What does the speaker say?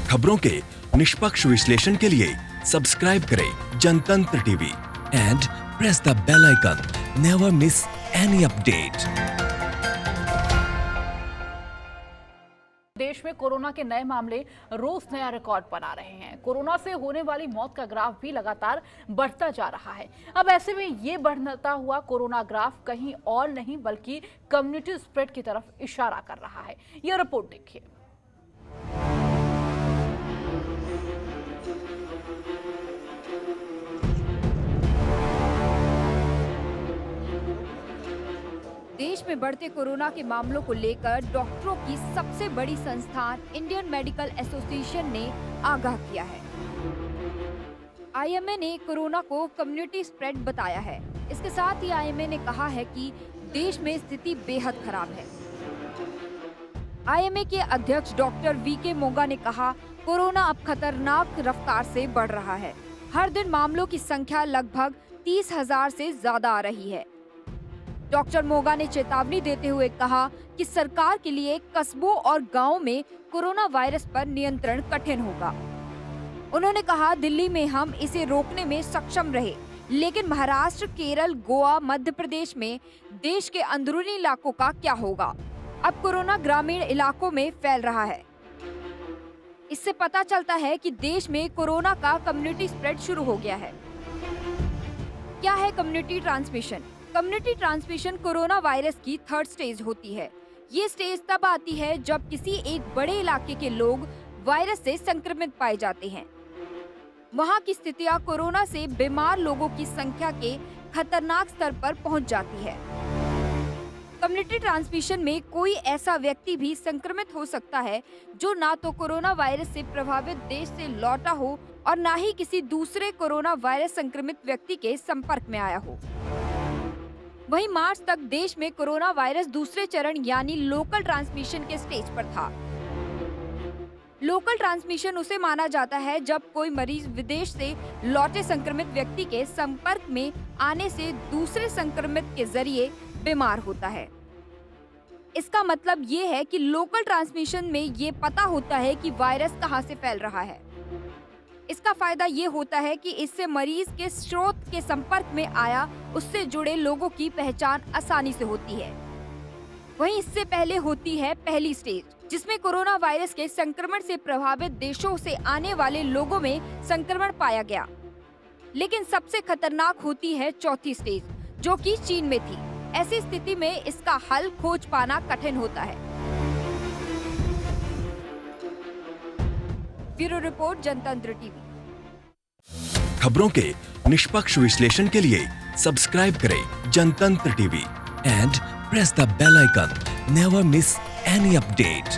खबरों के निष्पक्ष विश्लेषण के लिए सब्सक्राइब करें Jantantra TV and press the bell icon. Never miss any update. देश में कोरोना के नए मामले रोज नया रिकॉर्ड बना रहे हैं। कोरोना से होने वाली मौत का ग्राफ भी लगातार बढ़ता जा रहा है। अब ऐसे में ये बढ़ता हुआ कोरोना ग्राफ कहीं और नहीं बल्कि कम्युनिटी स्प्रेड की तरफ इशारा कर रहा है। यह रिपोर्ट देखिए। देश में बढ़ते कोरोना के मामलों को लेकर डॉक्टरों की सबसे बड़ी संस्थान इंडियन मेडिकल एसोसिएशन ने आगाह किया है। आईएमए ने कोरोना को कम्युनिटी स्प्रेड बताया है। इसके साथ ही आईएमए ने कहा है कि देश में स्थिति बेहद खराब है। आईएमए के अध्यक्ष डॉक्टर वीके मोगा ने कहा, कोरोना अब खतरनाक रफ्तार से बढ़ रहा है। हर दिन मामलों की संख्या लगभग 30,000 से ज्यादा आ रही है। डॉक्टर मोगा ने चेतावनी देते हुए कहा कि सरकार के लिए कस्बों और गांवों में कोरोना वायरस पर नियंत्रण कठिन होगा। उन्होंने कहा, दिल्ली में हम इसे रोकने में सक्षम रहे, लेकिन महाराष्ट्र, केरल, गोवा, मध्य प्रदेश में देश के अंदरूनी इलाकों का क्या होगा? अब कोरोना ग्रामीण इलाकों में फैल रहा है। इससे पता चलता है कि देश में कोरोना का कम्युनिटी स्प्रेड शुरू हो गया है। क्या है community transmission? Community transmission corona virus की थर्ड स्टेज होती है। ये स्टेज तब आती है जब किसी एक बड़े इलाके के लोग वायरस से संक्रमित पाए जाते हैं। वहाँ की स्थितियाँ कोरोना से बीमार लोगों की संख्या के खतरनाक स्तर पर पहुँच जाती है। कम्युनिटी ट्रांसमिशन में कोई ऐसा व्यक्ति भी संक्रमित हो सकता है जो ना तो कोरोना वायरस से प्रभावित देश से लौटा हो और ना ही किसी दूसरे कोरोना वायरस संक्रमित व्यक्ति के संपर्क में आया हो। वहीं मार्च तक देश में कोरोना वायरस दूसरे चरण यानी लोकल ट्रांसमिशन के स्टेज पर था। लोकल ट्रांसमिशन उसे माना जाता है जब कोई मरीज विदेश से लौटे संक्रमित व्यक्ति के संपर्क में आने से दूसरे संक्रमित के जरिए बीमार होता है। इसका मतलब ये है कि लोकल ट्रांसमिशन में ये पता होता है कि वायरस कहां से फैल रहा है। इसका फायदा ये होता है कि इससे मरीज के स्रोत के संपर्क में आया उससे जुड़े लोगों की पहचान आसानी से होती है। वहीं इससे पहले होती है पहली स्टेज, जिसमें कोरोना वायरस के संक्रमण से प्रभावित देशों से आने वाले लोगों में संक्रमण पाया गया। लेकिन सबसे खतरनाक होती है चौथी स्टेज, जो कि चीन में थी। ऐसी स्थिति में इसका हल खोज पाना कठिन होता है। Bureau report, Jantantra TV. खबरों के निष्पक्ष विश्लेषण के लिए सब्सक्राइब करें Jantantra TV and press the bell icon. Never miss any update.